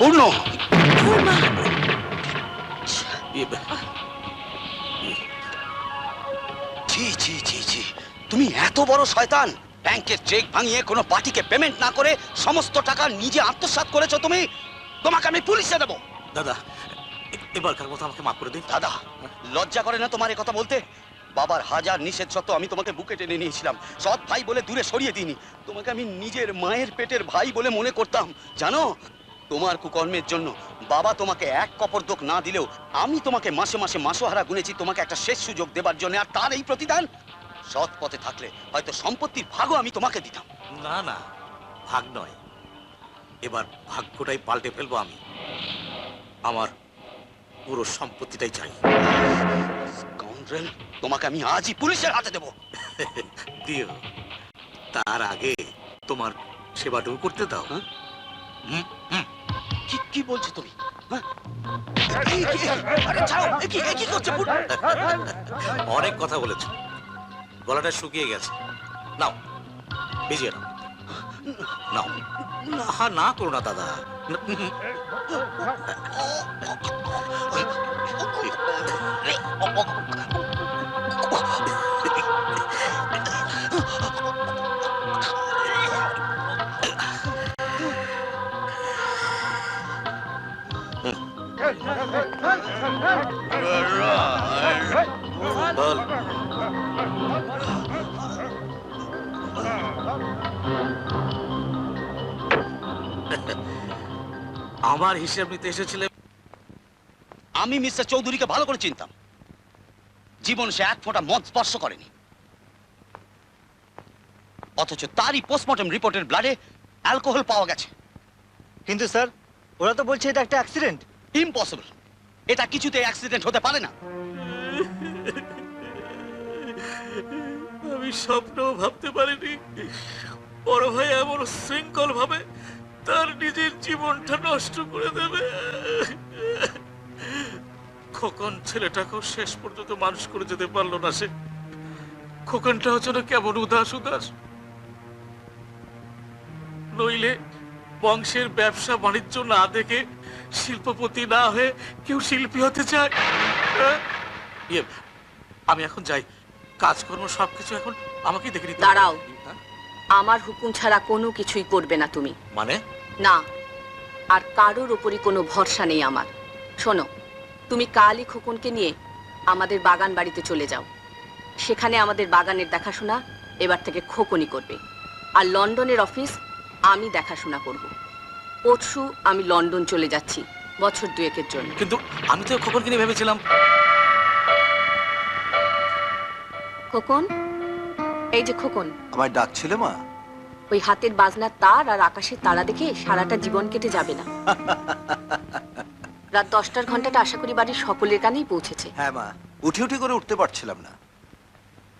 পূর্ণ জি জি জি জি, তুমি এত বড় শয়তান! ব্যাংকের চেক ভাঙিয়ে কোনো পার্টিকে পেমেন্ট না করে সমস্ত টাকা নিজে আত্মসাৎ করেছো তুমি। তোমাকে আমি পুলিশে দেবো। দাদা, এবারকার মতো আমাকে মাফ করে দিন। দাদা, লজ্জা করে না তোমার এই কথা বলতে? বাবার হাজার নিষেধ সত্ত্বেও আমি তোমাকে বুকে টেনে নিয়েছিলাম, সৎ ভাই বলে দূরে সরিয়ে দিইনি। তোমাকে আমি নিজের মায়ের পেটের ভাই বলে মনে করতাম, জানো? তোমার কুকর্মের জন্য বাবা তোমাকে এক কপরদক না দিলেও আমি তোমাকে মাসে মাসে মাসোহারা গুনেছি তোমাকে একটা শেষ সুযোগ দেবার জন্য। আর তার এই প্রতিদান, সৎ পথে থাকলে হয়তো সম্পত্তির ভাগও আমি তোমাকে দিতাম। না না, ভাগ নয়, এবার ভাগ্যটাই পাল্টে ফেলবো আমি। আমার পুরো সম্পত্তিটাই চাই। স্কাউন্ড্রেল, তোমাকে আমি আজই পুলিশের হাতে দেবো। দিও, তার আগে তোমার সেবাটুকু করতে দাও। হ্যাঁ? কি কি বলছো তুমি? অনেক কথা বলেছ, গলাটা শুকিয়ে গেছে। নাও, ভিজিয়ে নাও। নাও না, না করো না দাদা। বল। আমার হিসাব নিতে এসেছিলে? আমি মিস্টার চৌধুরীকে ভালো করে চিনতাম। জীবন সে এক ফোঁটা মদ স্পর্শ করেনি, অথচ তারই পোস্টমর্টম রিপোর্টের ব্লাডে অ্যালকোহল পাওয়া গেছে। কিন্তু স্যার, ওরা তো বলছে এটা একটা অ্যাক্সিডেন্ট। ইম্পসিবল, এটা কিছুতেই অ্যাক্সিডেন্ট হতে পারে না। আমি স্বপ্নও ভাবতে পারিনি বড় ভাই এমন শৃঙ্খল ভাবে তার নিজের জীবনটা নষ্ট করে দেবে। খোকন ছেলেটাকেও শেষ পর্যন্ত মানুষ করে যেতে পারলো না সে। খোকনটাও যেন কেমন উদাস উদাস। নইলে বংশের ব্যবসা বাণিজ্য না দেখে, শিল্পপতি না হয়ে কেউ শিল্পী হতে চায়? আমি এখন যাই, কাজকর্ম সবকিছু এখন আমাকেই দেখে নিতে। দাঁড়াও, আমার হুকুম ছাড়া কোনো কিছুই করবে না তুমি। মানে? না, আর কারোর উপরই কোনো ভরসা নেই আমার। শোনো, তুমি কালই খোকনকে নিয়ে আমাদের বাগান বাড়িতে চলে যাও। সেখানে আমাদের বাগানের দেখাশোনা এবার থেকে খোকনই করবে, আর লন্ডনের অফিস আমি দেখাশোনা করব। পরশু আমি লন্ডন চলে যাচ্ছি বছর দুয়েকের জন্য। কিন্তু আমি তো খোকনকে নিয়ে ভেবেছিলাম। খোকন, এই যে খোকন। আমায় ডাকছিলে মা? ওই হাতের বাজনার তার আর আকাশের তারা দেখে সারাটা জীবন কেটে যাবে না। রাত 10টার ঘন্টাটা আশা করি বাড়ির সকলের কানেই পৌঁছেছে। হ্যাঁ মা, উঠি উঠি করে উঠতে পারছিলাম না।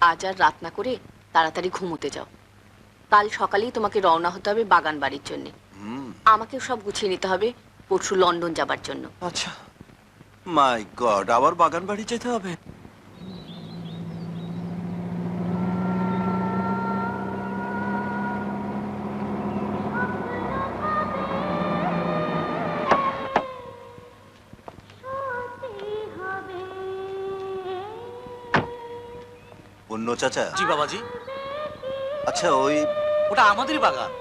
আজ আর রাত না করে তাড়াতাড়ি ঘুমোতে যাও। কাল সকালেই তোমাকে রওনা হতে হবে বাগান বাড়ির জন্য। আমাকেও সব গুছিয়ে নিতে হবে পরশু লন্ডন যাবার জন্য। আচ্ছা, মাই গড, আবার বাগান বাড়ি যেতে হবে? অন্য চাচা? জি বাবাজি। আচ্ছা, ওটা আমাদেরই বাগান।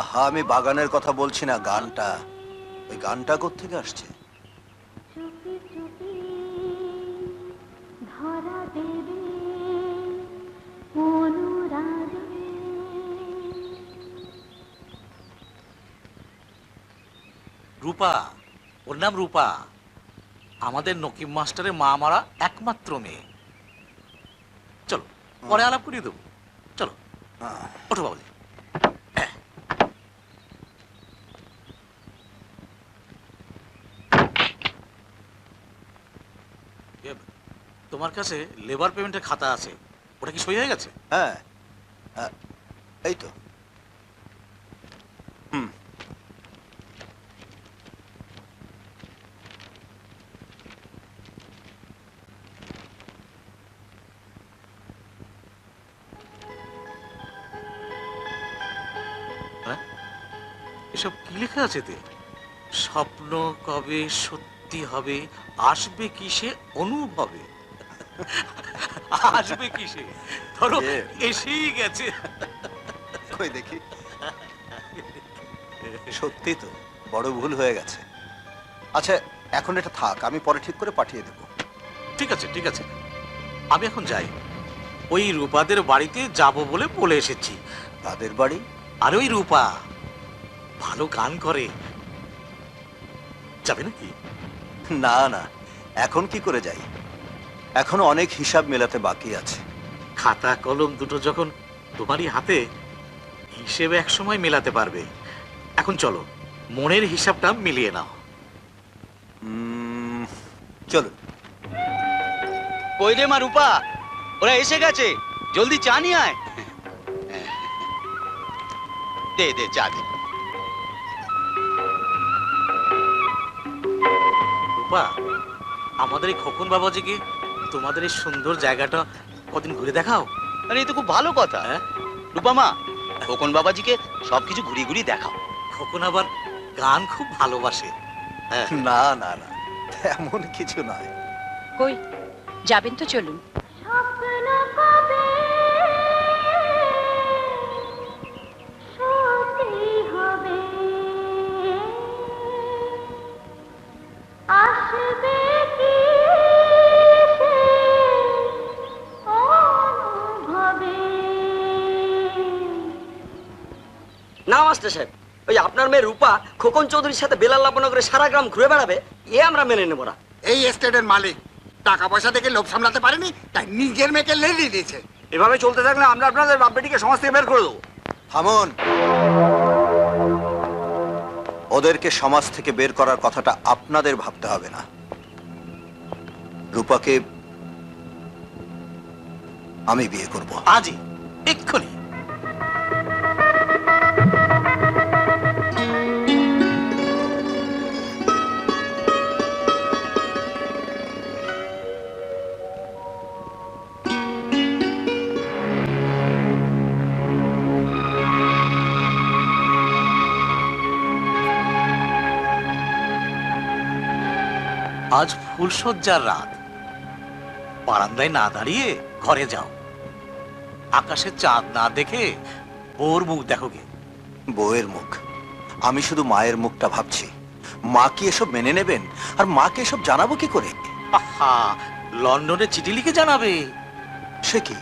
আহা, আমি বাগানের কথা বলছি না, গানটা। ওই গানটা কোত্থেকে আসছে? রূপা, ওর নাম রূপা, আমাদের নকিব মাস্টারের মা মারা একমাত্র মেয়ে। চলো পরে আলাপ করিয়ে দেবো। চলো ওঠো বাবুজি। তোমার কাছে লেবার পেমেন্টের খাতা আছে, ওটা কি সই হয়ে গেছে? হ্যাঁ, এই তো। এসব কি লেখা আছে এতে? স্বপ্ন কবে সত্যি হবে, আসবে কিসে অনুভবে। আসবে কিসে, ধরো এ। এসেই গেছে। কই দেখি। সত্যি তো বড় ভুল হয়ে গেছে। আচ্ছা, এখন এটা থাক, আমি পরে ঠিক করে পাঠিয়ে দেবো। ঠিক আছে ঠিক আছে, আমি এখন যাই। ওই রূপাদের বাড়িতে যাব বলে বলে এসেছি। তাদের বাড়ি? আর ওই রূপা ভালো গান করে, যাবে নাকি? না না, এখন কি করে যাই? এখনো অনেক হিসাব মেলাতে বাকি আছে। খাতা কলম দুটো যখন তোমারই হাতে, হিসেবে এক সময় মেলাতে পারবে। এখন চলো, মনের হিসাবটা মিলিয়ে নাও। চলো। কই রে মা রূপা, ওরা এসে গেছে, জলদি চা নিয়ে আয়। দে দে চা দে। রূপা, আমাদের এই খোকন বাবাজিকে তোমাদের এই সুন্দর জায়গাটা কদিন ঘুরে দেখাও। আরে এ তো খুব ভালো কথা। হ্যাঁ, রূপা মা, খোকন বাবাজিকে সবকিছু ঘুরিয়ে ঘুরিয়ে দেখাও। খোকন আবার গান খুব ভালোবাসে। হ্যাঁ, না না না, এমন কিছু নয়। কই যাবেন তো চলুন। না মাস্টার সাহেব, ওই আপনার মেয়ে রূপা খোকন চৌধুরীর সাথে বেলাল লাপনা করে সারা গ্রাম ঘুরে বেড়াবে, এ আমরা মেনে নেব না। এই এস্টেটের মালিক টাকা পয়সা থেকে লোভ সামলাতে পারেনি, তাই নিজের মেয়েকে লেলিয়ে দিয়েছে। এভাবে চলতে থাকলে আমরা আপনাদের বাপ বেটিকে সমাজ থেকে বের করে দেবো। থামুন। ওদেরকে সমাজ থেকে বের করার কথাটা আপনাদের ভাবতে হবে না। রূপাকে আমি বিয়ে করব। আজই, এক্ষুনি। আজ ফুলশয্যার রাত, বারান্দায় না দাঁড়িয়ে ঘরে যাও। আকাশে চাঁদ না দেখে ওর মুখ দেখো গে। বউয়ের মুখ? আমি শুধু মায়ের মুখটা ভাবছি। মা কি এসব মেনে নেবেন? আর মাকে এসব জানাবো কি করে? আহা, লন্ডনে চিঠি লিখে জানাবে। সে কি?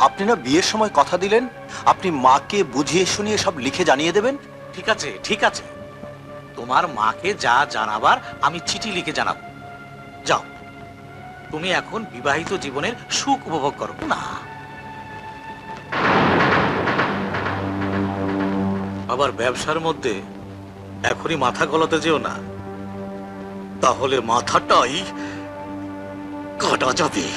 আপনি না বিয়ের সময় কথা দিলেন আপনি মাকে বুঝিয়ে শুনিয়ে সব লিখে জানিয়ে দেবেন? ঠিক আছে ঠিক আছে, তোমার মাকে যা জানাবার আমি চিঠি লিখে জানাবো। যাও, তুমি এখন বিবাহিত জীবনের সুখ উপভোগ করো না। আবার ব্যবসার মধ্যে এখনই মাথা গলাতে যেও না, তাহলে মাথাটাই কাটা যাবে।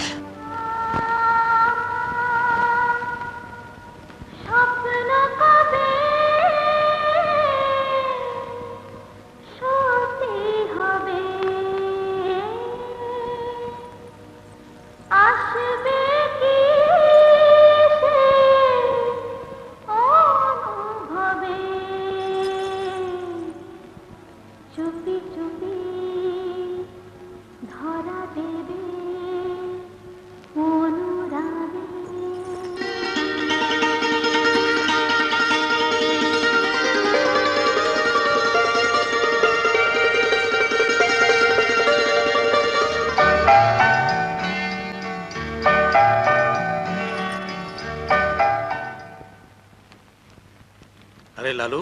আরে লালু,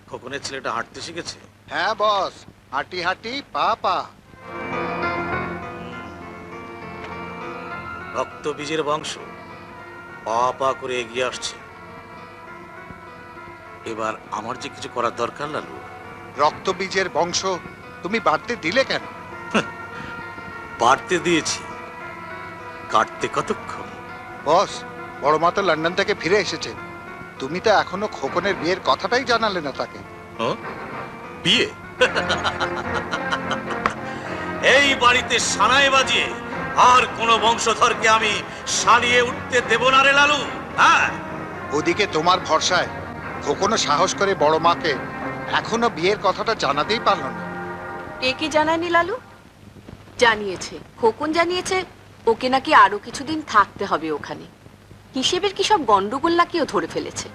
খোকনের ছেলেটা হাঁটতে শিখেছে? হ্যাঁ বস, হাঁটি হাঁটি পা পা। রক্ত বীজের বংশ পা পা করে এগিয়ে আসছে। এবার আমার যে কিছু করার দরকার লালু। রক্তবীজের বংশ তুমি বাড়তে দিলে কেন? বাড়তে দিয়েছি, কাটতে কতক্ষণ? বস, বড় মা তো লন্ডন থেকে ফিরে এসেছে, তুমি তো এখনো খোকনের বিয়ের কথাটাই জানালে না তাকে। হ্যাঁ? বিয়ে? এই বাড়িতে সানাই বাজিয়ে আর কোন বংশধরকে আমি সারিয়ে উঠতে দেব না রে লালু। হ্যাঁ, ওদিকে তোমার ভরসায় খোকনও সাহস করে বড় মাকে এখনো বিয়ের কথাটা জানাতেই পারলো না। কে কি জানায়নি লালু? জানিয়েছে, খোকন জানিয়েছে ওকে নাকি আরো কিছুদিন থাকতে হবে ওখানে। হিসেবের কি সব গন্ডগোল নাকিও ধরে ফেলেছে।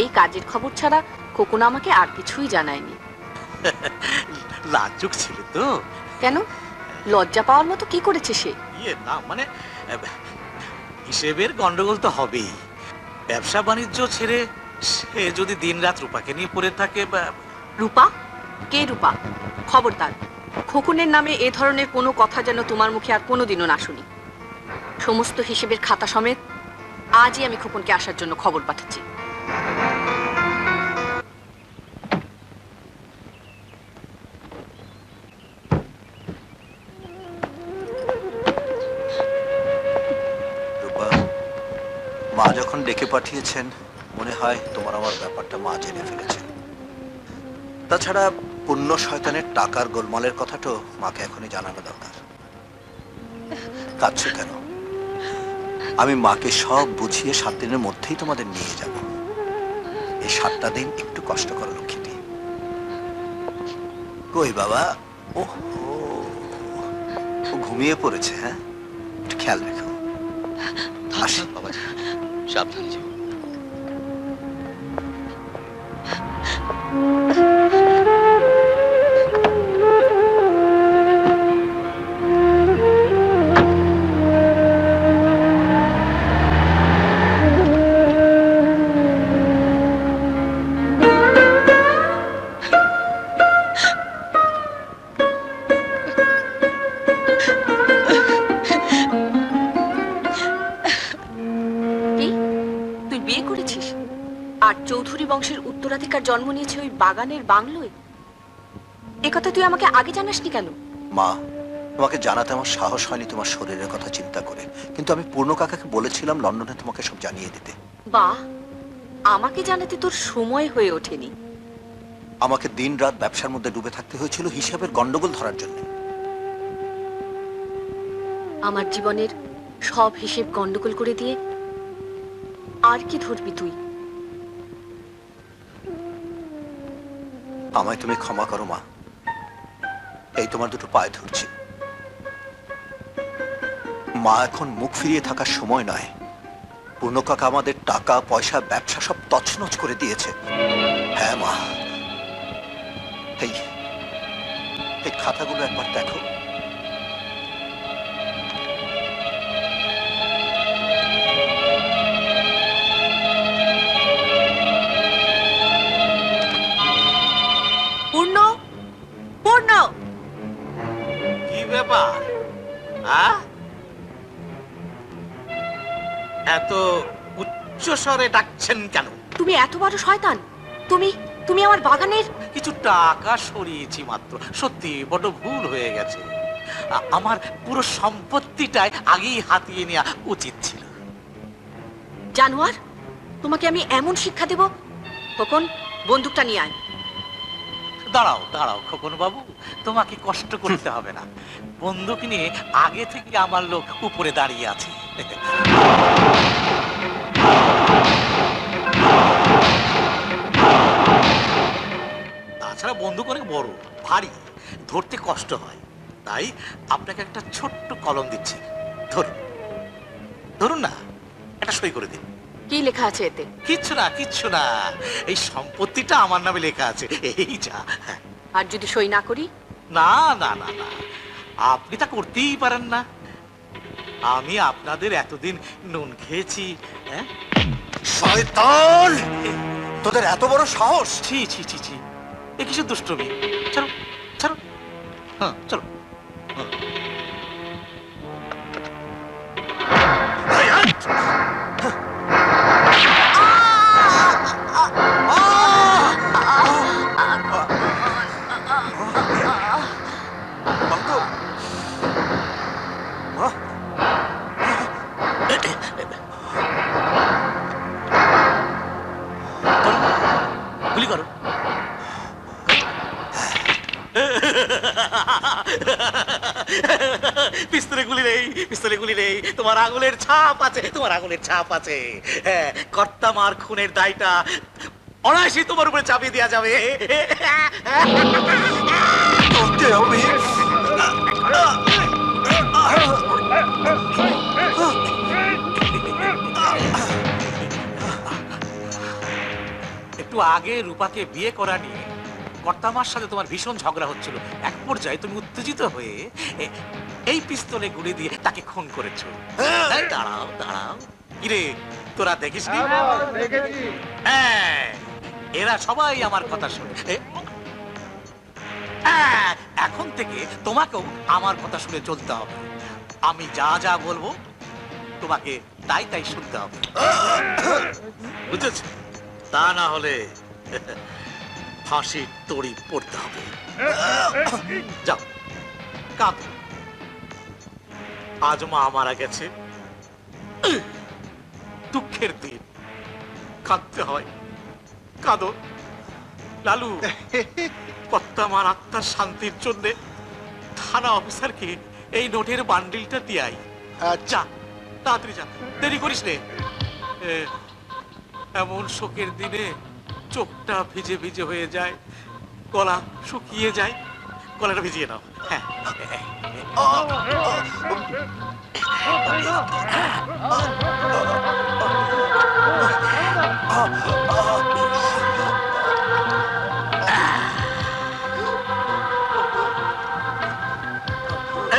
এই কাজের খবর ছাড়া খোকন আমাকে আর কিছুই জানায়নি। লাজুক ছিল তো। কেন, লজ্জা পাওয়ার মতো কি করেছে সে? ইয়ে না মানে হিসেবের গন্ডগোল তো হবেই। ব্যবসা বাণিজ্য ছেড়ে সে যদি দিনরাত রূপাকে নিয়ে পড়ে থাকে রূপা? কে রূপা? খবরদার, খোকনের নামে এ ধরনের কোনো কথা যেন তোমার মুখে আর কোনোদিনও না শুনি। সমস্ত হিসেবের খাতা সমেত আজই আমি খোকনকে আসার জন্য খবর পাঠাচ্ছি। রূপা, মা যখন ডেকে পাঠিয়েছেন মনে হয় তোমার আমার ব্যাপারটা মা জেনে ফেলেছেন। তাছাড়া পুণ্য শয়তানের টাকার গোলমালের কথাটাও মাকে এখনই জানানো দরকার। কাঁদছো কেন? আমি মাকে সব বুঝিয়ে 7 দিনের মধ্যেই তোমাদের নিয়ে যাব। এই 7টা দিন একটু কষ্ট করো লক্ষ্মীটি। কই বাবা? ও ঘুমিয়ে পড়েছে। হ্যাঁ, একটু খেয়াল রেখো। আসেন বাবাজি, সাবধানে যাও। কি, তুই বিয়ে করেছিস আর চৌধুরী বংশের উত্তরাধিকার জন্ম নিয়েছে ওই বাগানের বাংলোয়? একথা তুই আমাকে আগে জানাসনি কেন? মা, তোমাকে জানাতে আমার সাহস হয়নি তোমার শরীরের কথা চিন্তা করে, কিন্তু আমি পূর্ণ কাকাকে বলেছিলাম লন্ডনে তোমাকে সব জানিয়ে দিতে। বাহ, আমাকে জানাতে তোর সময় হয়ে ওঠেনি। আমাকে দিন রাত ব্যবসার মধ্যে ডুবে থাকতে হয়েছিল হিসাবের গন্ডগোল ধরার জন্য। আমার জীবনের সব হিসেব গন্ডগোল করে দিয়ে আর কি ধরবি তুই? আমায় তুমি ক্ষমা করো মা, এই তোমার দুটো পায়ে ধরছি। মা, এখন মুখ ফিরিয়ে থাকার সময় নয়। পূর্ণ কাকা আমাদের টাকা পয়সা ব্যবসা সব তছনছ করে দিয়েছে। হ্যাঁ মা, এই এই খাতাগুলো একবার দেখো। পূর্ণ, পূর্ণ! কি ব্যাপার? হ্যাঁ, এত উচ্চ স্বরে ডাকছেন কেন? তুমি এত বড় শয়তান! তুমি তুমি আমার বাগানের... কিছু টাকা সরিয়েছি মাত্র। সত্যি বড় ভুল হয়ে গেছে। আমার পুরো সম্পত্তিটাই আগেই হাতিয়ে নেওয়া উচিত ছিল। জানোয়ার, তোমাকে আমি এমন শিক্ষা দেব। খোকন, বন্দুকটা নিয়ে আয়। দাঁড়াও দাঁড়াও খোকন বাবু, তোমাকে কষ্ট করতে হবে না। বন্দুক নিয়ে আগে থেকে আমার লোক উপরে দাঁড়িয়ে আছে। তাছাড়া বন্দুক অনেক বড়, ভারী, ধরতে কষ্ট হয়। তাই আপনাকে একটা ছোট্ট কলম দিচ্ছি, ধরুন। ধরুন না, একটা সই করে দিন। কি লেখা আছে এতে? কিচ্ছু না, কিচ্ছু না। এই সম্পত্তিটা আমার নামে লেখা আছে, এই যা। আর যদি সই না করি? না না না না, আপনি তা করতেই পারেন না। আমি আপনাদের এতদিন নুন খেয়েছি। হ্যাঁ, শয়তান, তোদের এত বড় সাহস! ছি ছি ছি ছি, এ কিসের দুষ্টমি? চলো চলো, হ্যাঁ চলো। গুলি করো। পিস্তলে গুলি নেই, পিস্তলে গুলি নেই। তোমার আঙুলের ছাপ আছে, তোমার আঙুলের ছাপ আছে। হ্যাঁ, কর্তা মার খুনের দায়টা অনায়াসই তোমার উপরে চাপিয়ে দেওয়া যাবে। ওকে আমি একটু আগে রূপাকে বিয়ে করা নিয়ে কর্তামার সাথে তোমার ভীষণ ঝগড়া হচ্ছিল। এক পর্যায়ে তুমি উত্তেজিত হয়ে এই পিস্তলে গুলি দিয়ে তাকে খুন করেছো। এই দাঁড়াও দাঁড়াও, কিরে তোরা দেখিস নি? হ্যাঁ, এরা সবাই আমার কথা শুনে। এখন থেকে তোমাকেও আমার কথা শুনে চলতে হবে। আমি যা যা বলবো তোমাকে তাই তাই শুনতে হবে, বুঝেছ? তা না হলে ফাঁসির তড়ি পড়তে হবে। যাও কাঁদো, আজ মা মারা গেছে, দুঃখের দিন, কাঁদতে হয়, কাঁদো। লালু, কর্তামার আত্মার শান্তির জন্য থানা অফিসারকে এই নোটের বান্ডিলটা দিয়াই। যা তাড়াতাড়ি যা, দেরি করিস নে। এমন শোকের দিনে চোখটা ভিজে ভিজে হয়ে যায়, গলা শুকিয়ে যায়। গলাটা ভিজিয়ে নাও। হ্যাঁ,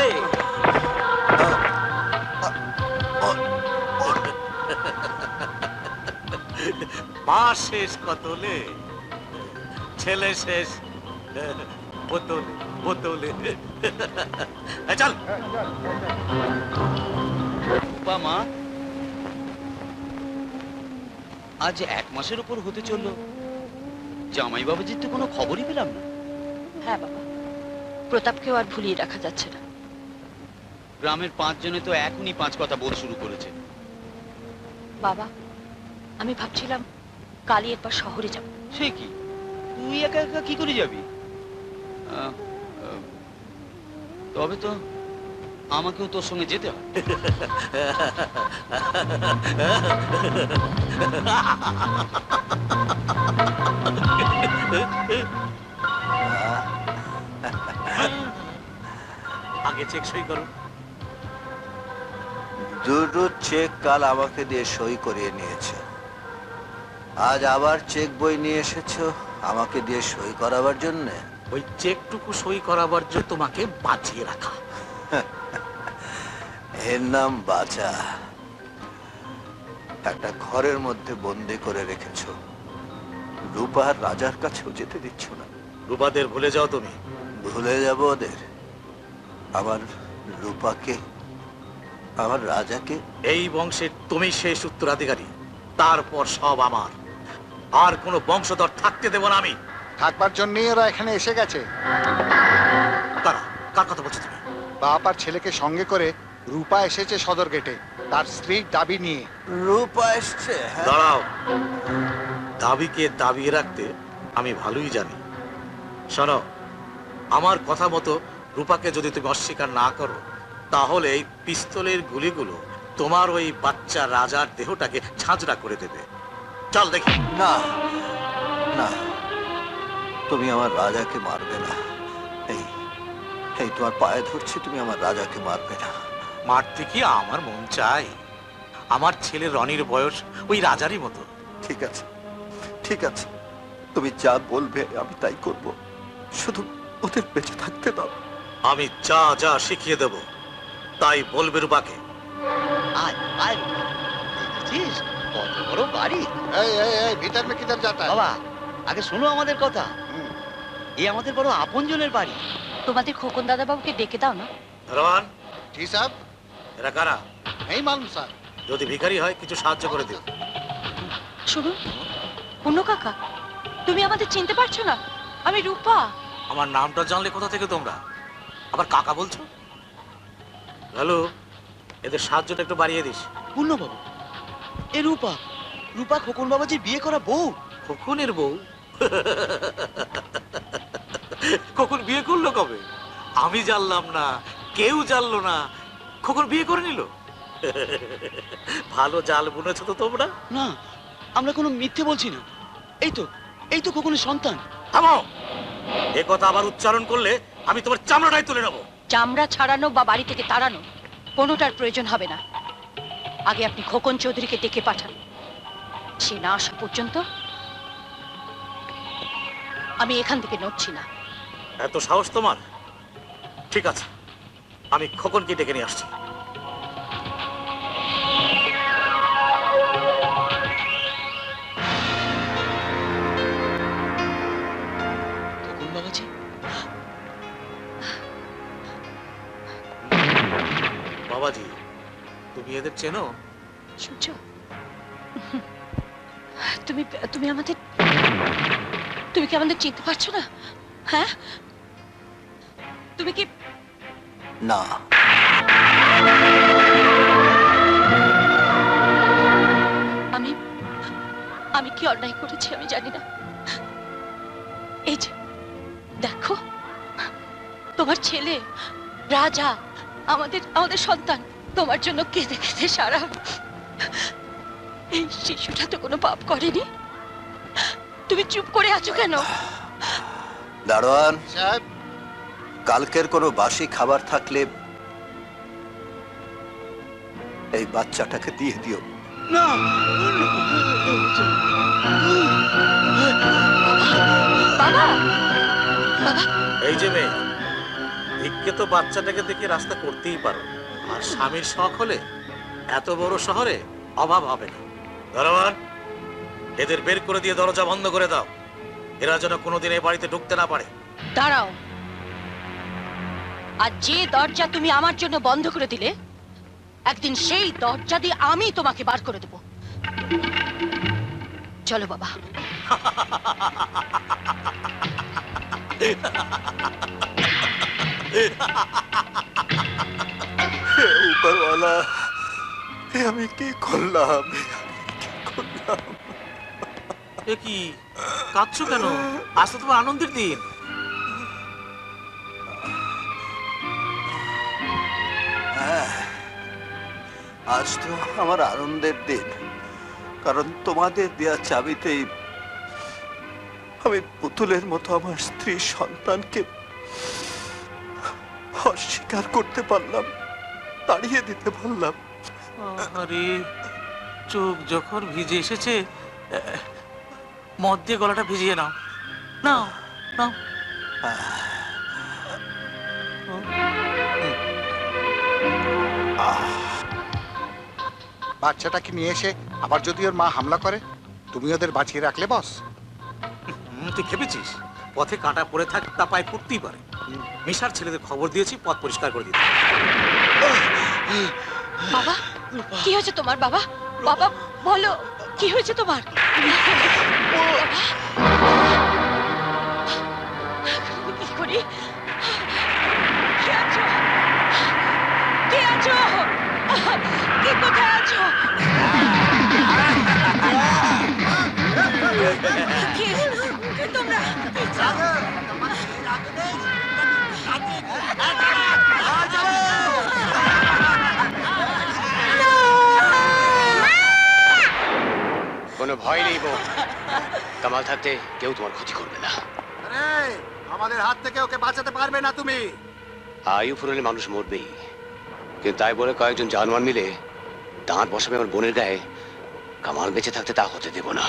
এই মা শেষ কতলে, ছেলে শেষ বোতলে বোতলে। চল মা, আজ 1 মাসের উপর হতে চললো, জামাই বাবাজির তো কোনো খবরই পেলাম না। হ্যাঁ বাবা, প্রতাপকেও আর ভুলিয়ে রাখা যাচ্ছে না। গ্রামের 5 জনে তো এখনই 5 কথা বল শুরু করেছে। বাবা, আমি ভাবছিলাম কালই একবার শহরে যাব। সে কি, তুই একা একা কি করে যাবি? তবে তো আমাকেও তোর সঙ্গে যেতে হয়। আগে চেক সই করো। দুটো চেক কাল আমাকে দিয়ে সই করিয়ে নিয়েছে, আজ আবার চেক বই নিয়ে এসেছো আমাকে দিয়ে সই করাবার জন্য। ওই চেকটুকু সই করাবার জন্য তোমাকে বাঁচিয়ে রাখা। এর নাম বাঁচা। একটা ঘরের মধ্যে বন্দি করে রেখেছো, রূপার রাজার কাছেও যেতে দিচ্ছ না। রূপাদের ভুলে যাও তুমি। ভুলে যাব ওদের? আমার রূপাকে, আমার রাজাকে? এই বংশের তুমি শেষ উত্তরাধিকারী, তারপর সব আমার। আর কোনো বংশধর থাকতে দেব না আমি। থাকবার জন্যই ওরা এখানে এসে গেছে। কারা, কার কথা বলছো তুমি? বাপ আর ছেলেকে সঙ্গে করে রূপা এসেছে সদর গেটে তার স্ত্রীর দাবি নিয়ে। রূপা এসছে? হ্যাঁ। দাঁড়াও, দাবিকে দাবিয়ে রাখতে আমি ভালোই জানি। শোনো, আমার কথা মতো রূপাকে যদি তুমি অস্বীকার না করো, তাহলে এই পিস্তলের গুলিগুলো তোমার ওই বাচ্চা রাজার দেহটাকে ঝাঁঝরা করে দেবে। চল দেখি। না না, তুমি আমার রাজাকে মারবে না। এই এই তোমার পায়ে ধরছি, তুমি আমার রাজাকে মারবে না। মারতে কি আমার মন চাই? আমার ছেলে রনির বয়স ওই রাজারই মতো। ঠিক আছে, ঠিক আছে, তুমি যা বলবে আমি তাই করব, শুধু ওদের বেঁচে থাকতে দাও। আমি যা যা শিখিয়ে দেব তাই বলবে রূপাকে। আয় আয়, দেখেছিস কত বড় বাড়ি? এই এই এই ভিতর মে কিধর যাতা? বাবা, আগে শোনো আমাদের কথা। এই আমাদের বড় আপনজনের বাড়ি। তোমাদের খোকন দাদা বাবুকে ডেকে দাও না। রোহন, জি সাহেব। এরা কারা? এই মালুম স্যার। যদি ভিখারি হয় কিছু সাহায্য করে দিও। শুনুন, অন্য কাকা, তুমি আমাদের চিনতে পারছো না? আমি রূপা। আমার নামটা জানলে কোথা থেকে তোমরা? আবার কাকা বলছো? হ্যালো, এদের সাহায্যটা একটু বাড়িয়ে দিস। পূর্ণ বাবু, এ রূপা, রূপা খোকন বাবাজির বিয়ে করা বউ। খোকনের বউ? খোকন বিয়ে করলো কবে? আমি জানলাম না, কেউ জানলো না। খোকন বিয়ে করে নিল? ভালো জাল বুনেছো তো তোমরা। না, আমরা কোনো মিথ্যে বলছি না। এই তো খোকনের সন্তান। থামো, এ কথা আবার উচ্চারণ করলে আমি তোমার চামড়াটাই তুলে নেবো। চামড়া ছাড়ানো বা বাড়ি থেকে তাড়ানো কোনোটার প্রয়োজন হবে না। আগে আপনি খোকন চৌধুরীকে ডেকে পাঠান। সে না আসা পর্যন্ত আমি এখান থেকে নড়ছি না। এত সাহস তোমার? ঠিক আছে, আমি খোকনকে ডেকে নিয়ে আসছি। খোকন বাবাজি, বাবাজি, তুমি এদের চেনো? সূর্য, তুমি তুমি আমাদের তুমি কি আমাদের চিনতে পারছো না? হ্যাঁ, তুমি কি? না, আমি আমি কি অন্যায় করেছি আমি জানি না। এই যে দেখো, তোমার ছেলে রাজা, আমাদের আমাদের সন্তান, তোমার জন্য কেঁদে কেঁদে সারা। এই শিশুটা তো কোনো পাপ করেনি। তুমি চুপ করে আছো কেন? দারোয়ান, সাহেব, কালকের কোনো বাসি খাবার থাকলে এই বাচ্চাটাকে দিয়ে দিও। না, বাবা, বাবা, এই যে মেয়ে, ভিক্ষে তো বাচ্চাটাকে দেখে রাস্তা করতেই পারো, আর স্বামীর শখ হলে এত বড় শহরে অভাব হবে না। দারোয়ান, এদের বের করে দিয়ে দরজা বন্ধ করে দাও। এরা যেন কোনোদিন এই বাড়িতে ঢুকতে না পারে। দাঁড়াও। আর যে দরজা তুমি আমার জন্য বন্ধ করে দিলে, একদিন সেই দরজা দিয়ে আমি তোমাকে বার করে দেব। চলো বাবা। উপরওয়ালা, আমি কি করলাম? এ কি কাঁদছো কেন? আজ তো তোমার আনন্দের দিন। হ্যাঁ, আজ তো আমার আনন্দের দিন, কারণ তোমাদের দেয়া চাবিতেই আমি পুতুলের মতো আমার স্ত্রী সন্তানকে অস্বীকার করতে পারলাম, তাড়িয়ে দিতে পারলাম। আরে, চোখ যখন ভিজে এসেছে, মদ দিয়ে গলাটা ভিজিয়ে নাও। নাও নাও। বাচ্চাটাকে নিয়ে এসে আবার যদি ওর মা হামলা করে, তুমি ওদের বাঁচিয়ে রাখলে বস? তুই খেপেছিস? পথে কাঁটা পড়ে থাক, তা পায়ে ফুটতেই পারে। মিশার ছেলেদের খবর দিয়েছি, পথ পরিষ্কার করে দিতে। বাবা, কি হয়েছে তোমার? বাবা, বাবা বলো, কি হয়েছে তোমার? কি করি? কে আছো? কে আছো? কে কোথায় আছো? কে? কে তোমরা? কোনো ভয় নেই বউ। কামাল থাকতে কেউ তোমার ক্ষতি করবে না। আমাদের হাত থেকে ওকে বাঁচাতে পারবে না তুমি। আয়ু ফুরলে মানুষ মরবেই, কিন্তু তাই বলে কয়েকজন জানোয়ার মিলে দাঁত বসাবে আমার বোনের গায়ে। কামাল বেঁচে থাকতে তা হতে দেব না।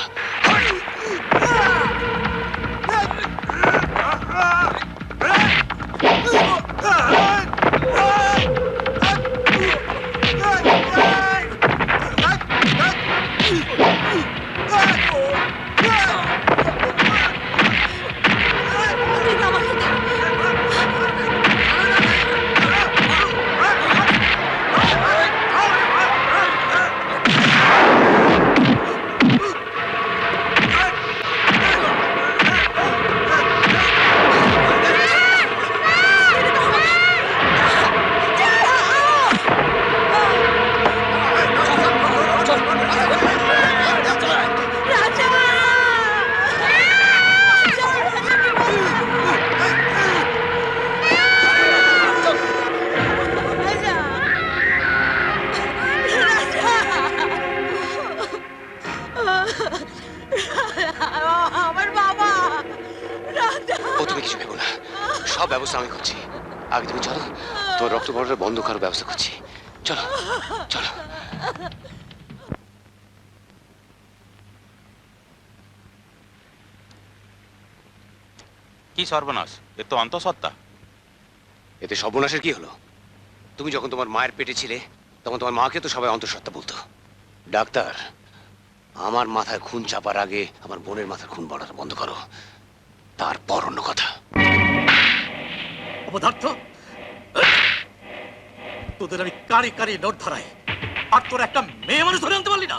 আমার বাবা রাজা ও তুমি কিছু ভেবো না, সব ব্যবস্থা আমি করছি। আগে তুমি চলো, তোমার রক্ত বড়টা বন্ধ করার ব্যবস্থা করছি। চলো চলো। কি সর্বনাশ, এ তো অন্তঃসত্ত্বা। এতে সর্বনাশের কি হলো? তুমি যখন তোমার মায়ের পেটে ছিলে তখন তোমার মাকে তো সবাই অন্তঃসত্ত্বা বলতো। ডাক্তার, আমার মাথায় খুন চাপার আগে আমার বোনের মাথার খুন বাড়াটা বন্ধ করো, তারপর অন্য কথা। অপদার্থ, তোদের আমি কারি কারি নোট ধরাই, আর তোর একটা মেয়ে মানুষ ধরে আনতে পারলি না।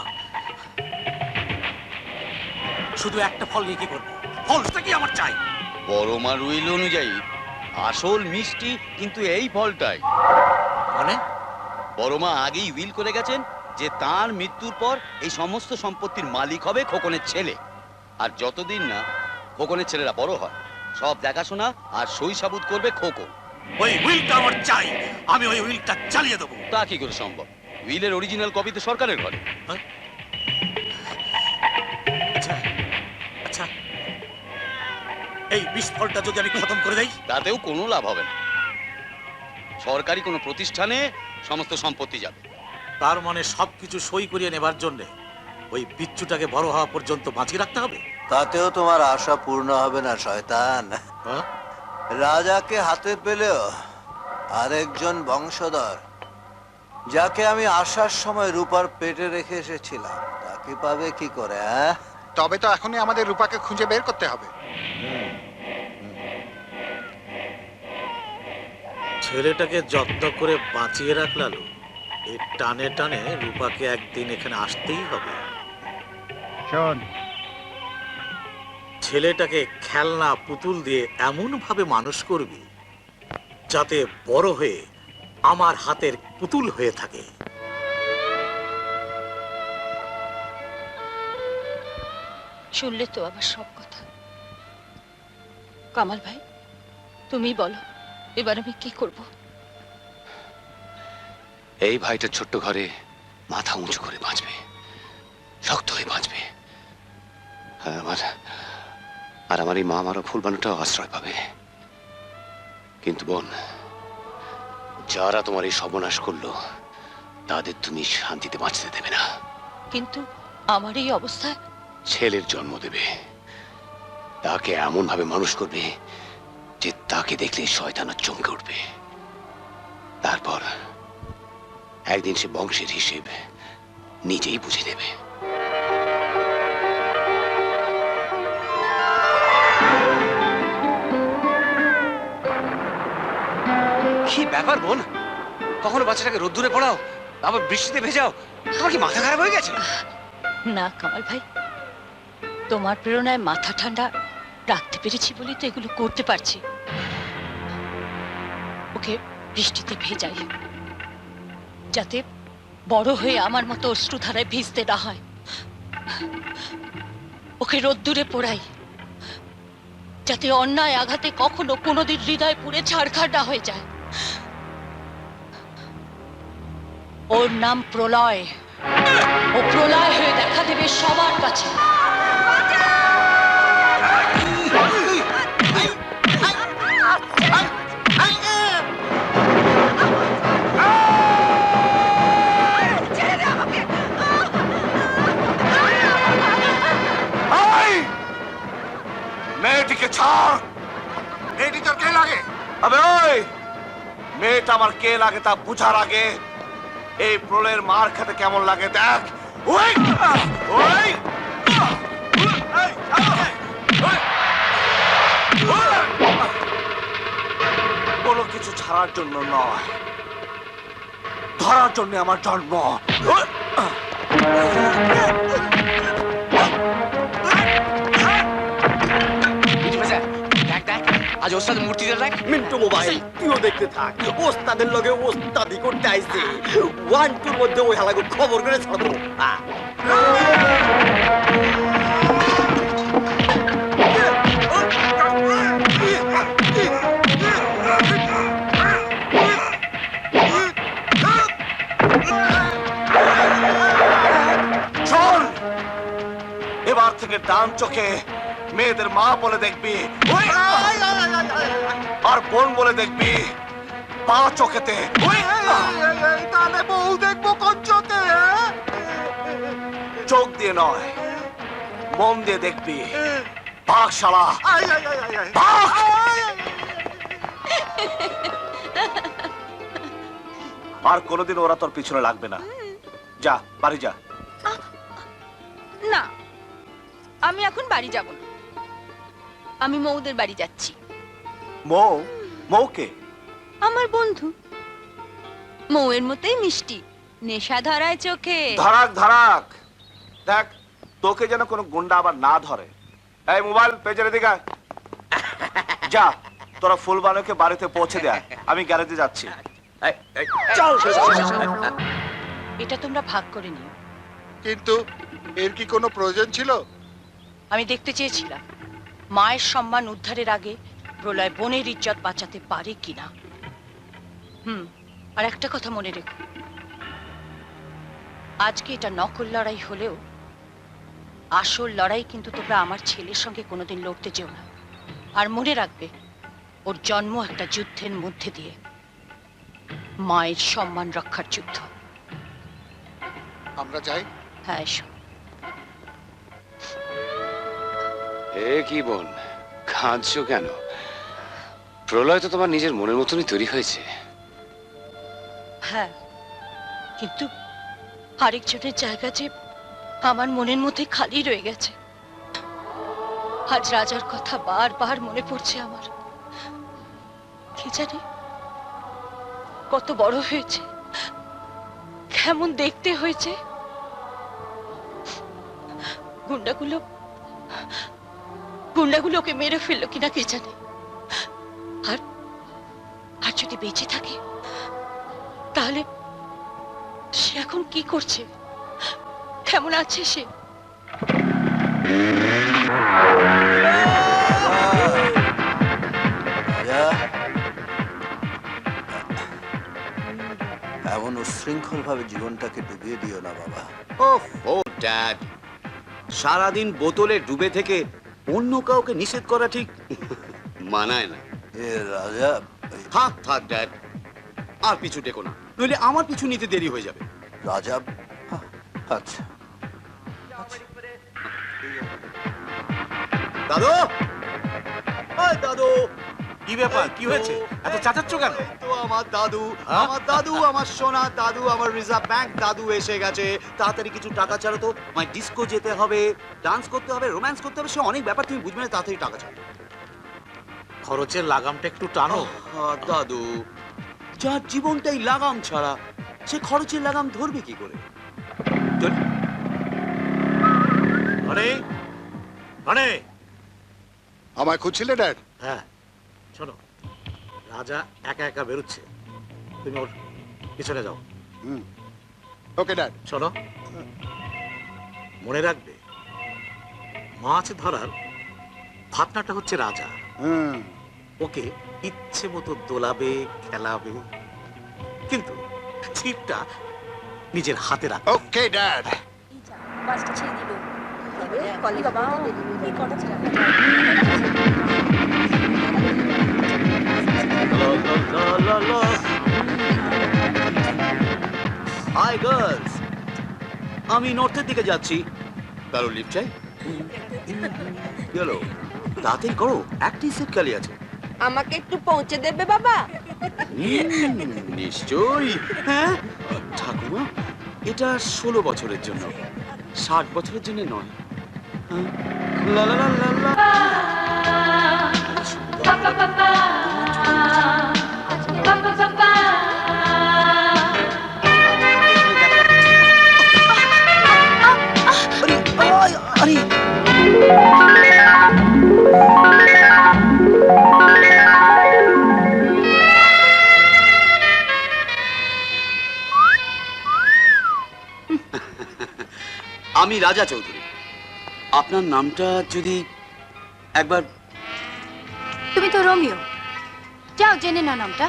শুধু একটা ফল নিয়ে কি করবো? ফলটা কি আমার চাই? বড় মার উইল অনুযায়ী আসল মিষ্টি কিন্তু এই ফলটাই। মানে বড় মা আগেই উইল করে গেছেন যে তার মৃত্যুর পর এই সমস্ত সম্পত্তির মালিক হবে খোকনের ছেলে। আর যতদিন না খোকনের ছেলেরা বড় হয়, সব দেখাশোনা আর সইসাবুত করবে খোকন। ওই উইলটা আমার চাই, আমি ওই উইলটা চালিয়ে দেবো। তা কি করে সম্ভব? উইলের অরিজিনাল কপি তো সরকারের ঘরে। আচ্ছা আচ্ছা, এই বিষ ফলটা যদি আমি খতম করে দেই? তাতেও কোনো লাভ হবে না। সরকারি কোনো প্রতিষ্ঠানে সমস্ত সম্পত্তি যাবে। তার মানে সবকিছু সই করিয়ে নেবার জন্য ওই বিচ্ছুটাকে বড় হওয়া পর্যন্ত বাঁচিয়ে রাখতে হবে। তাতেও তোমার আশা পূর্ণ হবে না শয়তান। হ্যাঁ? রাজাকে হাতে পেলেও আরেকজন বংশধর, যাকে আমি আসার সময় রূপার পেটে রেখে এসেছিলাম, তাকে পাবে কি করে? তবে তো এখনই আমাদের রূপাকে খুঁজে বের করতে হবে। ছেলেটাকে যত্ন করে বাঁচিয়ে রাখলালু, এই টানে টানে রূপাকে একদিন এখানে আসতেই হবে। শোন, ছেলেটাকে খেলনা পুতুল দিয়ে এমন ভাবে মানুষ করবি যাতে বড় হয়ে আমার হাতের পুতুল হয়ে থাকে। শুনলে তো আমার সব কথা। কামাল ভাই, তুমি বলো এবার আমি কি করব? এই ভাইটার ছোট্ট ঘরে মাথা উঁচু করে বাঁচবে, শক্ত হয়ে বাঁচবে। আর আমার এই মা আমারও ফুলবানুটাও আশ্রয় পাবে। কিন্তু বোন, যারা তোমার এই সর্বনাশ করলো তাদের তুমি শান্তিতে বাঁচতে দেবে না। কিন্তু আমার এই অবস্থায় ছেলের জন্ম দেবে, তাকে এমন ভাবে মানুষ করবে যে তাকে দেখলে শয়তানা চমকে উঠবে। তারপর একদিন সে বংশের হিসেব নিজেই বুঝে নেবে। কি ব্যাপার বোন, কখনো বাচ্চাটাকে রোদ্দুরে পড়াও, আবার বৃষ্টিতে ভেজাও, তোমার কি মাথা খারাপ হয়ে গেছে? না কামাল ভাই, তোমার প্রেরণায় মাথা ঠান্ডা রাখতে পেরেছি বলেই তো এগুলো করতে পারছি। ওকে বৃষ্টিতে ভেজাই, যাতে বড় হয়ে আমার মতো অশ্রুধারায় ভিজতে না হয়। ওকে রোদ্দুরে পোড়াই, যাতে অন্যায় আঘাতে কখনো কোনোদিন হৃদয় পুড়ে ছাড়খাড় না হয়ে যায়। ওর নাম প্রলয়। ও প্রলয় হয়ে দেখা দেবে সবার কাছে। মেয়েটিকে ছাড়। মেয়েটি তোর কে লাগে? আবে ওই মেয়েটা আমার কে লাগে তা বুঝার আগে এই প্রলয়ের মার খেতে কেমন লাগে দেখ। ওই ওই কোনো কিছু ছাড়ার জন্য নয়, ধরার জন্য আমার জন্ম। দেখ দেখ, আজ ওস্তাদ মূর্তিটা দেখ। মিন্টু মোবাইল, তুইও দেখতে থাক। ওস্তাদের লগে ওস্তাদি করতে আইছে। 1-2 এর মধ্যে ওই হালাকে খবর করে ছাড়বো। শোন, এ এবার থেকে ডান চোখে মেয়েদের মা বলে দেখবি, আর বোন বলে দেখবি পা চোখেতে। তাহলে বউ দেখবো কোন চোখে? চোখ দিয়ে নয়, মন দিয়ে দেখবি। ভাগ শালা, ভাগ। আর কোনোদিন ওরা তোর পিছনে লাগবে না। যা বাড়ি যা। না, আমি এখন বাড়ি যাব না, আমি মৌদের বাড়ি যাচ্ছি। মৌ? মৌকে? আমার বন্ধু। মৌয়ের মতোই মিষ্টি, নেশা ধরায় চোখে। ধরাক ধরাক, দেখ তোকে যেন কোনো গুন্ডা আবার না ধরে। এই মোবাইল পেজের দিকে আয়। যা তোরা ফুলবানুকে বাড়িতে পৌঁছে দেয়, আমি গ্যারেজে যাচ্ছি। চল। এটা তোমরা ভাগ করে নিও। কিন্তু এর কি কোনো প্রয়োজন ছিল? আমি দেখতে চেয়েছিলাম মায়ের সম্মান উদ্ধারের আগে প্রলয় বোনের ইজ্জত বাঁচাতে পারে কিনা। আর একটা কথা মনে রেখো, আজকে এটা নকল লড়াই হলেও আসল লড়াই কিন্তু তোমরা আমার ছেলের সঙ্গে কোনোদিন লড়তে যেও না। আর মনে রাখবে, ওর জন্ম একটা যুদ্ধের মধ্যে দিয়ে, মায়ের সম্মান রক্ষার যুদ্ধ। আমরা যাই। হ্যাঁ, এসো। এ কি বোন, কাঁদছো কেন? প্রলয় তো তোমার নিজের মনের মতনই তৈরি হয়েছে। হ্যাঁ, কিন্তু আরেকজনের জায়গা যে আমার মনের মধ্যে খালি রয়ে গেছে। আজ রাজার কথা বারবার মনে পড়ছে আমার। কি জানি কত বড় হয়েছে, কেমন দেখতে হয়েছে। গুন্ডাগুলো ওকে মেরে ফেললো কিনা কে জানে। আর আর যদি বেঁচে থাকে তাহলে সে এখন কি করছে, কেমন আছে সে? এমন উশৃঙ্খল ভাবে জীবনটাকে ডুবিয়ে দিও না বাবা। ও ড্যাড, সারাদিন বোতলে ডুবে থেকে অন্য কাউকে নিষেধ করা ঠিক মানায় না। এ রাজা, থাক থাক ড্যাড, আর পিছু টেকো না, নইলে আমার পিছু নিতে দেরি হয়ে যাবে। রাজা, আচ্ছা দাদু, ওই দাদু। কি ব্যাপার, কি হয়েছে? এত চাচাচ্ছ কেন? তো আমার দাদু, আমার দাদু, আমার সোনা দাদু, আমার রিজার্ভ ব্যাংক দাদু এসে গেছে। তাড়াতাড়ি কিছু টাকা ছাড়ো তো, মানে ডিস্কো যেতে হবে, ডান্স করতে হবে, রোম্যান্স করতে হবে, সে অনেক ব্যাপার তুমি বুঝবে না। তাড়াতাড়ি টাকা ছাড়ো। খরচের লাগামটা একটু টানো। দাদু, যার জীবনটাই লাগাম ছাড়া, সে খরচের লাগাম ধরবে কি করে? চল। মানে মানে আমায় খুঁজছিলে ড্যাড? হ্যাঁ, শোনো, রাজা একা একা বেরোচ্ছে, তুমি ওর পিছনে যাও। Okay dad. শোনো, মনে রাখবে, মাছ ধরার ভাবনাটা হচ্ছে রাজা। ওকে ইচ্ছে মতো দোলাবে, খেলাবে, কিন্তু ছিপটা নিজের হাতে রাখবে। Okay dad. মাছটা ছেড়ে দিল। কলি বাবা, কি কটা ছিল? হাই গার্লস, আমি নর্থের দিকে যাচ্ছি। কারো লিফট চাই? চলো তাড়াতাড়ি করো, একটি সিট খালি আছে। আমাকে একটু পৌঁছে দেবে বাবা? নিশ্চয়ই। হ্যাঁ ঠাকুমা, এটা 16 বছরের জন্য, 60 বছরের জন্য নয়। হ্যাঁ? লা লা লা লা লা। আরে আমি রাজা চৌধুরী। আপনার নামটা যদি একবার। তুমি তো রোমিও, যাও জেনে নাও নামটা।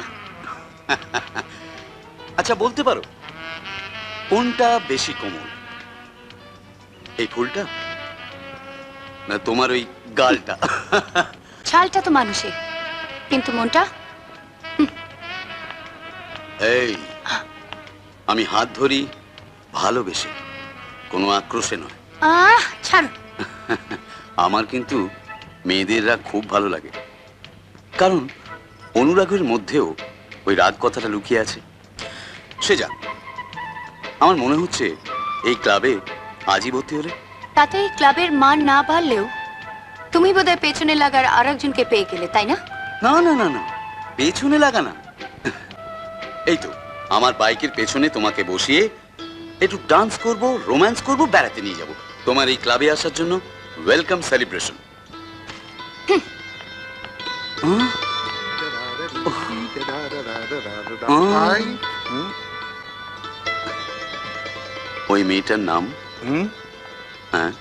আচ্ছা বলতে পারো কোনটা বেশি কোমল, এই ফুলটা না তোমার ওই গালটা। ছালটা তো মানুষের, কিন্তু মনটা এই, আমি হাত ধরি ভালোবেসে, কোনো আক্রোশে নয়। ছাড়ো। আমার কিন্তু মেয়েদের রাগ খুব ভালো লাগে, কারণ অনুরাগের মধ্যেও ওই রাগ কথাটা লুকিয়ে আছে। সে যাক, আমার মনে হচ্ছে এই ক্লাবে আজই ভর্তি হলে। তাতে এই ক্লাবের মান না বাড়লেও তুমি বোধহয় পেছনে লাগার আর একজনকে পেয়ে গেলে, তাই না? না না না না, পেছনে লাগা না। এই তো আমার বাইকের পেছনে তোমাকে বসিয়ে একটু ডান্স করব, রোম্যান্স করব, বেড়াতে নিয়ে যাব। তোমার এই ক্লাবে আসার জন্য ওয়েলকাম সেলিব্রেশন। ভাই, ওই মেয়েটার নাম? হ্যাঁ,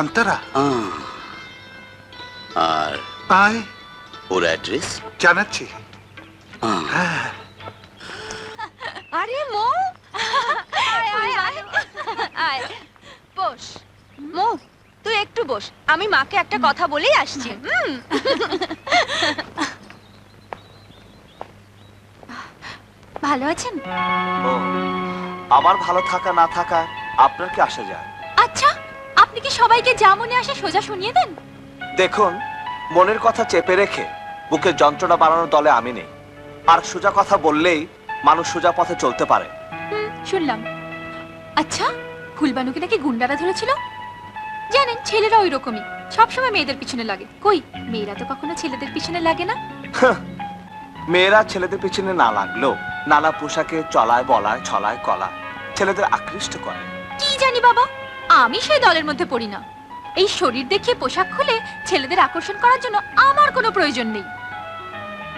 অন্তরা। আর আয়, ওর অ্যাড্রেস জানাচ্ছি। আরে মো, আয় আয় আয় আয়, বস। মো, তুই একটু বস, আমি মাকে একটা কথা বলেই আসছি। ভালো আছেন? আমার ভালো থাকা না থাকা আপনার কি আসা যায়? আচ্ছা, আপনি কি সবাইকে যা মনে আসে সোজা শুনিয়ে দেন? দেখুন, মনের কথা চেপে রেখে বুকের যন্ত্রণা বাড়ানোর দলে আমি নেই। আর সোজা কথা বললেই মানুষ সোজা পথে চলতে পারে। শুনলাম। আচ্ছা, ফুলবানুকে নাকি গুন্ডারা ধরেছিল? জানেন, ছেলেরা ওই রকমই, সবসময় মেয়েদের পিছনে লাগে। কই, মেয়েরা তো কখনো ছেলেদের পিছনে লাগে না। মেয়েরা ছেলেদের পিছনে না লাগলেও নানা পোশাকে চলায় বলায় ছলায় কলা ছেলেদের আকৃষ্ট করে। কি জানি বাবা, আমি সেই দলের মধ্যে পড়ি না। এই শরীর দেখিয়ে পোশাক খুলে ছেলেদের আকর্ষণ করার জন্য আমার কোনো প্রয়োজন নেই।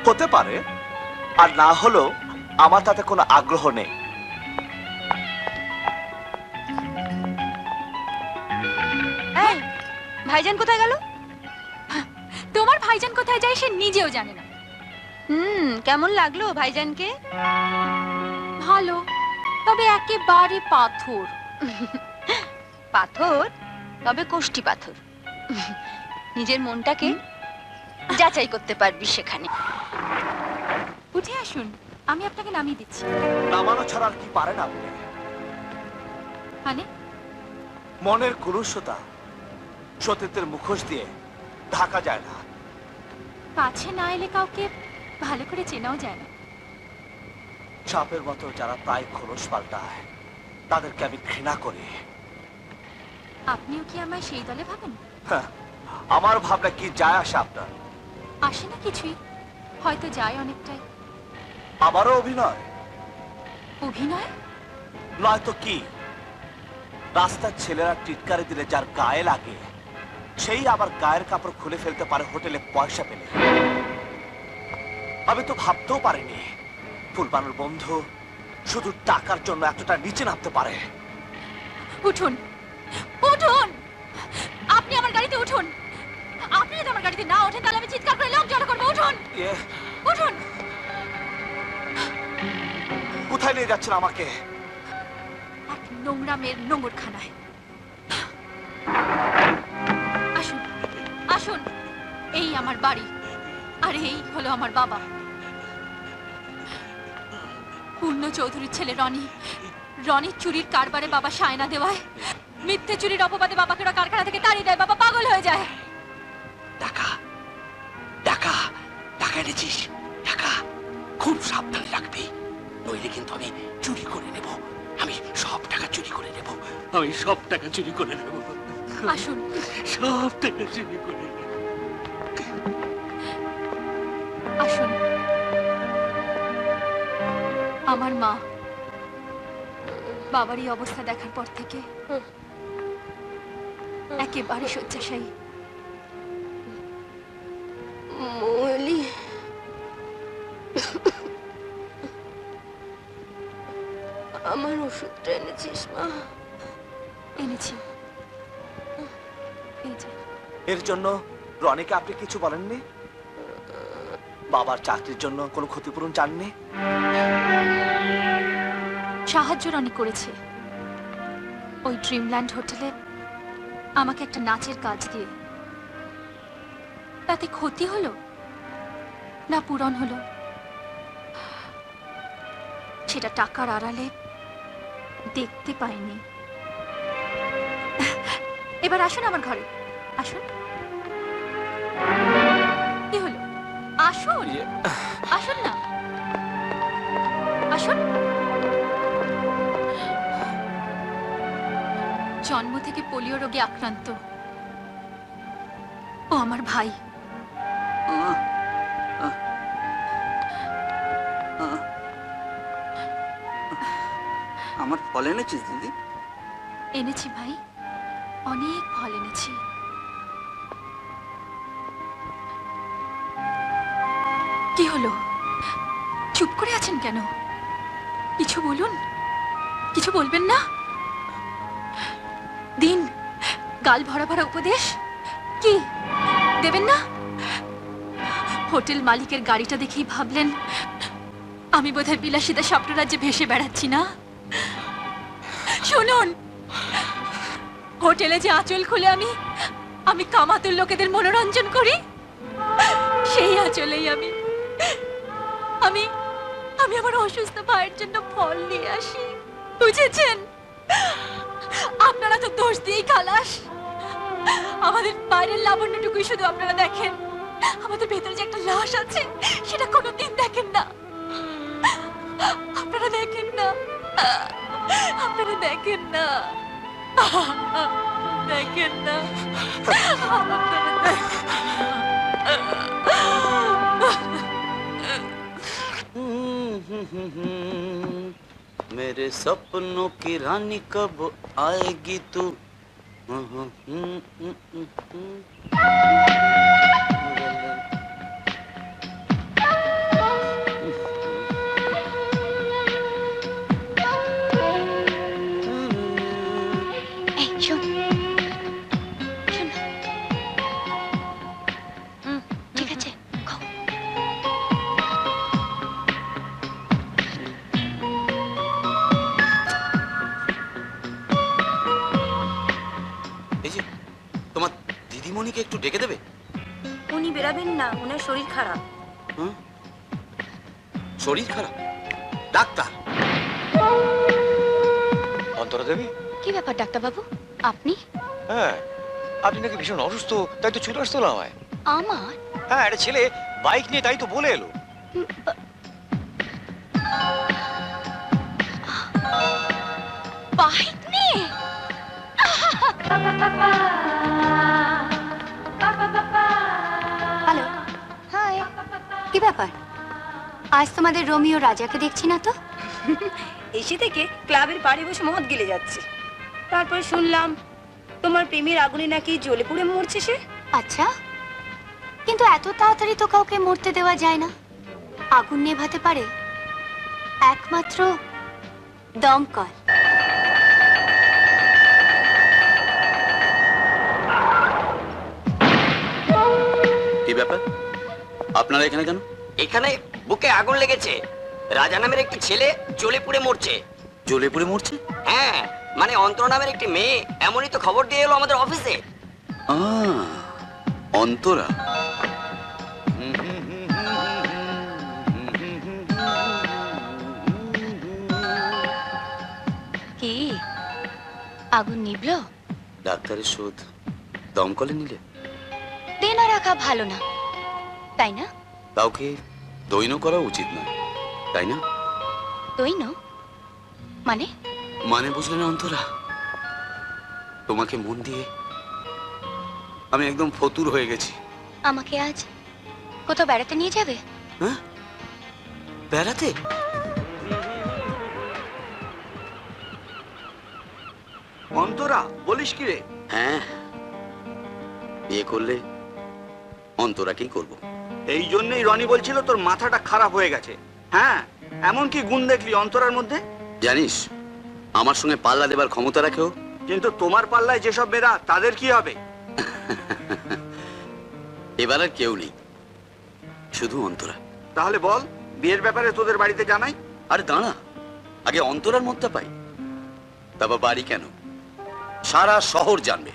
হতে পারে, আর না হলেও আমার তাতে কোনো আগ্রহ নেই। এই, ভাইজান কোথায় গেল? তোমার ভাইজান কোথায় যায় সে নিজেও জানে না। কেমন লাগলো ভাইজানকে? ভালো, তবে একেবারে পাথর। পাথর? তবে কোষ্টি পাথর। নিজের মনটাকে যাচাই করতে পারবি সেখানে। উঠে আসুন, আমি আপনাকে নামিয়ে দিচ্ছি। নামানো ছাড়া আর কি পারেন আপনি? মানে? মনের কুরুষতা সতীত্বের মুখোশ দিয়ে ঢাকা যায় না। কাছে না এলে কাউকে ভালো করে চেনাও যায় না। সাপের মতো যারা প্রায় খোলস পাল্টায় তাদেরকে আমি ঘৃণা করি। আপনিও কি আমায় সেই দলে ভাবেন? হ্যাঁ, আমার ভাবনা কি যায় আসে আপনার? আসে না কিছুই, হয়তো যায় অনেকটাই। আমারও অভিনয়? অভিনয় নয়তো কি? রাস্তার ছেলেরা টিটকারি দিলে যার গায়ে লাগে সেই আবার গায়ের কাপড় খুলে ফেলতে পারে হোটেলে পয়সা পেলে। আমি তো ভাবতেও পারিনি ফুলবানুর বন্ধু শুধু টাকার জন্য এতটা নিচে নামতে পারে। উঠুন, উঠুন, আপনি আমার গাড়িতে উঠুন। আপনি যদি আমার গাড়িতে না ওঠেন তাহলে আমি চিৎকার করে লোক জড়ো করবো। উঠুন, উঠুন। কোথায় নিয়ে যাচ্ছেন আমাকে? এক নোংরা মেয়ের নোংর খানায়। আসুন, আসুন, এই আমার বাড়ি, আর এই হলো আমার বাবা পূর্ণ চৌধুরীর ছেলে রনি। রনির চুরির কারবারে বাবা সায়না দেওয়ায়, মিথ্যে চুরির অপবাদে বাবাকে ওরা কারখানা থেকে তাড়িয়ে দেয়। বাবা পাগল হয়ে যায়। টাকা টাকা টাকা এনেছিস? টাকা খুব সাবধানে রাখবি, নইলে কিন্তু আমি চুরি করে নেব। আমি সব টাকা চুরি করে নেব। আমি সব টাকা চুরি করে নেব। আসুন, সব টাকা চুরি করে নেব। আসুন। আমার মা বাবার এই অবস্থা দেখার পর থেকে একেবারে শয্যাশায়ী। মৌলি, আমার ওষুধটা এনেছিস মা? এনেছি, এই যে। এর জন্য রনিকে আপনি কিছু বলেননি? বাবার চাকরির জন্য কোনো ক্ষতিপূরণ চাননি? সাহায্য রনি করেছে। ওই ড্রিমল্যান্ড হোটেলে আমাকে একটা নাচের কাজ দিয়ে তাতে ক্ষতি হলো না পূরণ হলো সেটা টাকার আড়ালে দেখতে পাইনি। এবার আসুন আমার ঘরে, আসুন। কি হলো? আসুন, আসুন না, আসুন। জন্ম থেকে পোলিও রোগে আক্রান্ত ও আমার ভাই। আমার ফল এনেছিস দিদি? এনেছি ভাই, অনেক ফল এনেছি। কি হলো? চুপ করে আছেন কেন? কিছু বলুন, কিছু বলবেন না? দিন, গাল ভরা ভরা উপদেশ কি দেবেন না? হোটেল মালিকের গাড়িটা দেখেই ভাবলেন আমি বোধহয় বিলাসিতা স্বপ্নরাজ্যে ভেসে বেড়াচ্ছি না? শুনুন, হোটেলে যে আঁচল খুলে আমি কামাতুর লোকেদের মনোরঞ্জন করি, সেই আঁচলেই আমি আমার অসুস্থ ভাইয়ের জন্য ফল নিয়ে আসি। বুঝেছেন? আপনারা তো দোষ দিয়েই খালাস। আমাদের বাইরের লাবণ্যটুকুই শুধু আপনারা দেখেন, আমাদের ভেতরে যে একটা লাশ আছে সেটা কোনোদিন দেখেন না। আপনারা দেখেন না, আপনারা দেখেন না, দেখেন না, मेरे सपनों की रानी कब आएगी तू? এই শোন, শোন। ঠিক আছে, খাও। এই যে তোমার দিদিমণিকে একটু ডেকে দেবে? উনি বেরাবেন না, ওনার শরীর খারাপ। হ্যাঁ? শরীর খারাপ? ডাক্তার? অন্তরা দেবী? কি ব্যাপার ডাক্তারবাবু, আপনি? হ্যাঁ, আপনি নাকি ভীষণ অসুস্থ, তাই তো ছুটে আসতে হলো আমায়। আমার? হ্যাঁ, একটা ছেলে বাইক নিয়ে তাই তো বলে এলো। বাইক নিয়ে? Hello, hi. কি ব্যাপার, আজ তোমাদের রোমিও রাজাকে দেখছি না তো? এসে থেকে ক্লাবের পাড়ে বসে মদ গিলে যাচ্ছে। তারপর শুনলাম তোমার প্রেমের আগুনে নাকি জ্বলে পুড়ে মরছে সে। আচ্ছা, কিন্তু এত তাড়াতাড়ি তো কাউকে মরতে দেওয়া যায় না। আগুন নেভাতে পারে একমাত্র দমকল। কি ব্যাপার, আপনারা এখানে কেন? এখানে বুকে আগুন লেগেছে, রাজা নামের একটি ছেলে জ্বলে পুড়ে মরছে। জ্বলে পুড়ে মরছে? হ্যাঁ, মানে অন্তরা নামের একটি মেয়ে এমনই তো খবর দিয়ে এলো আমাদের অফিসে। অন্তরা? কি আগুন নিভলো? ডাক্তারের শোধ দমকলে নিলে? দেনা রাখা ভালো না, তাই না? কাউকে দৈন করা উচিত নয়, তাই না? দৈন মানে? মানে বুঝলে না অন্তরা, তোমাকে মন দিয়ে আমি একদম ফতুর হয়ে গেছি। আমাকে আজ কোথাও বেড়াতে নিয়ে যাবে? হ্যাঁ, বেড়াতে? অন্তরা বলিস কি রে? হ্যাঁ, বিয়ে করলে অন্তরাকেই করব। এই জন্যই রনি বলছিল তোর মাথাটা খারাপ হয়ে গেছে। হ্যাঁ, এমন কি গুণ দেখলি অন্তরার মধ্যে? জানিস, আমার সঙ্গে পাল্লা দেবার ক্ষমতা রাখেও। কিন্তু তোমার পাল্লায় যেসব মেয়েরা, তাদের কি হবে? এবার আর কেউ নেই, শুধু অন্তরা। তাহলে বল, বিয়ের ব্যাপারে তোদের বাড়িতে জানাই? আরে দাঁড়া, আগে অন্তরার মতটা পাই, তারপর বাড়ি কেন, সারা শহর জানবে।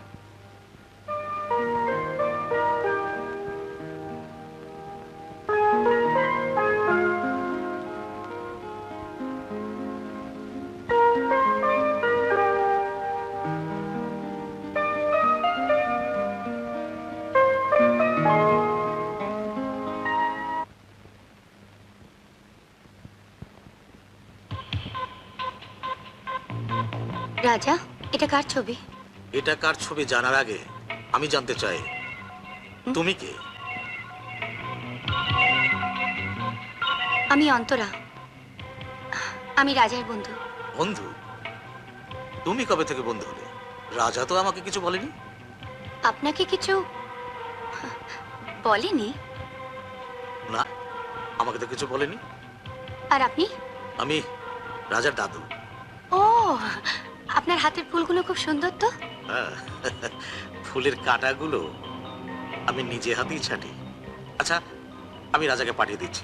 রাজা, এটা কার ছবি? এটা কার ছবি জানার আগে আমি জানতে চাই তুমি কে? আমি অন্তরা। আমি রাজার বন্ধু। বন্ধু? তুমি কবে থেকে বন্ধু হলে? রাজা তো আমাকে কিছু বলেনি। আপনাকে কিছু বলেনি? না, আমাকে তো কিছু বলেনি। আর আপনি? আমি রাজার দাদু। ও, আপনার হাতের ফুলগুলো খুব সুন্দর তো। হ্যাঁ, ফুলের কাঁটাগুলো আমি নিজে হাতেই ছাঁটি। আচ্ছা, আমি রাজাকে পাঠিয়ে দিচ্ছি।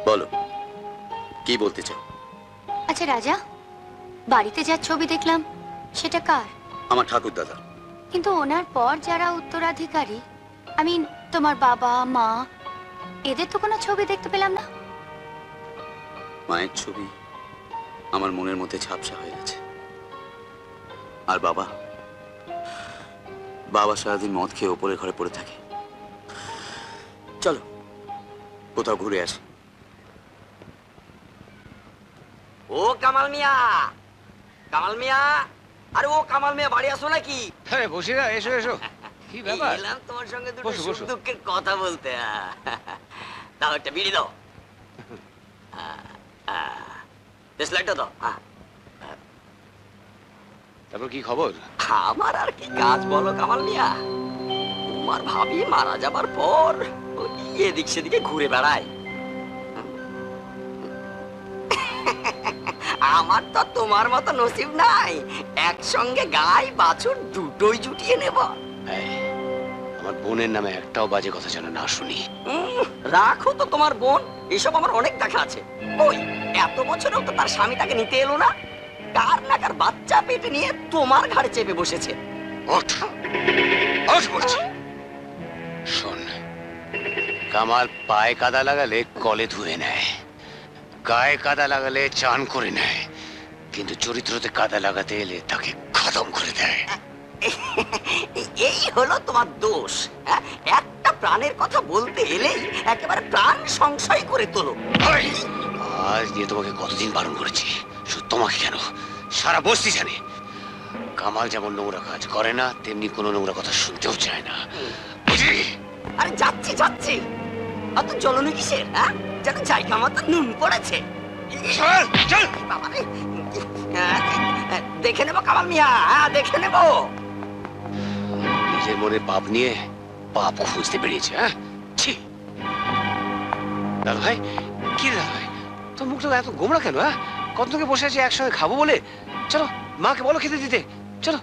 বলো, কি বলতে চাও? আচ্ছা রাজা, বাড়িতে যার ছবি দেখলাম সেটা কার? আমার ঠাকুর দাদা। কিন্তু ওনার পর যারা উত্তরাধিকারী, আমি তোমার বাবা মা, এদের তো কোনো ছবি দেখতে পেলাম না। মায়ের ছবি আমার মনের মধ্যে ঝাপসা হয়ে গেছে। আর বাবা, বাবা সারাদিন মদ খেয়ে ওপরের ঘরে পড়ে থাকে। চলো কোথাও ঘুরে আসি। ও কামাল মিয়া, কামাল মিয়া, আরে ও কামাল মিয়া, বাড়ি আসো নাকি? হ্যাঁ বসিরা, এসো এসো। কি ব্যাপার? এলাম তোমার সঙ্গে দুটো বসো, সুখ বসো। দুঃখের কথা বলতে। দাও একটা বিড়ি দাও, দেশলাইটটা দাও। তারপর কি খবর? আমার আর কি কাজ বলো কামাল মিয়া? তোমার ভাবি মারা যাবার পর ওই এদিক সেদিকে ঘুরে বেড়ায়। আমার তো তোমার মতো নসিব নাই, একসঙ্গে গাই বাছুর দুটোই জুটিয়ে নেব। এই, আমার বোনের নামে একটাও বাজে কথা যেন না শুনি। রাখো তো তোমার বোন, এসব আমার অনেক দেখা আছে। ওই এত বছরেও তো তার স্বামী তাকে নিতে এলো না, কার না কার বাচ্চা পেটে নিয়ে তোমার ঘাড়ে চেপে বসেছে। ওঠ, ওঠ বলছি। শোন, কামাল পায়ে কাদা লাগালে কলে ধুয়ে নেয়, গায়ে কাদা লাগালে চান করে নেয়, কিন্তু চরিত্রতে কাদা লাগাতে এলে তাকে খতম করে দেয়। এই হলো তোমার দোষ। হ্যাঁ? একটা প্রাণের কথা বলতে এলেই একেবারে প্রাণ সংশয় করে তোলো। ওই, আজ দিয়ে তোমাকে কতদিন বারণ করেছি, শুধু তোমাকে কেন, সারা বস্তি জানে কামাল যেমন নোংরা কাজ করে না, তেমনি কোনো নোংরা কথা শুনতেও চায় না, বুঝলি? আরে যাচ্ছি যাচ্ছি, অত জ্বলনি কিসের? হ্যাঁ, যেন জায়গা মতো নুন পড়েছে। চল চল। বাবারে, দেখে নেবো কামাল মিয়া, হ্যাঁ দেখে নেবো। নিজের মনে পাপ নিয়ে পাপ খুঁজতে বেরিয়েছে। হ্যাঁ, ছি। দাদু ভাই, কি রে দাদু ভাই, তোর মুখটা এত গোমড়া কেন? হ্যাঁ, কত থেকে বসে আছে একসঙ্গে খাবো বলে? চলো মাকে বলো খেতে দিতে, চলো।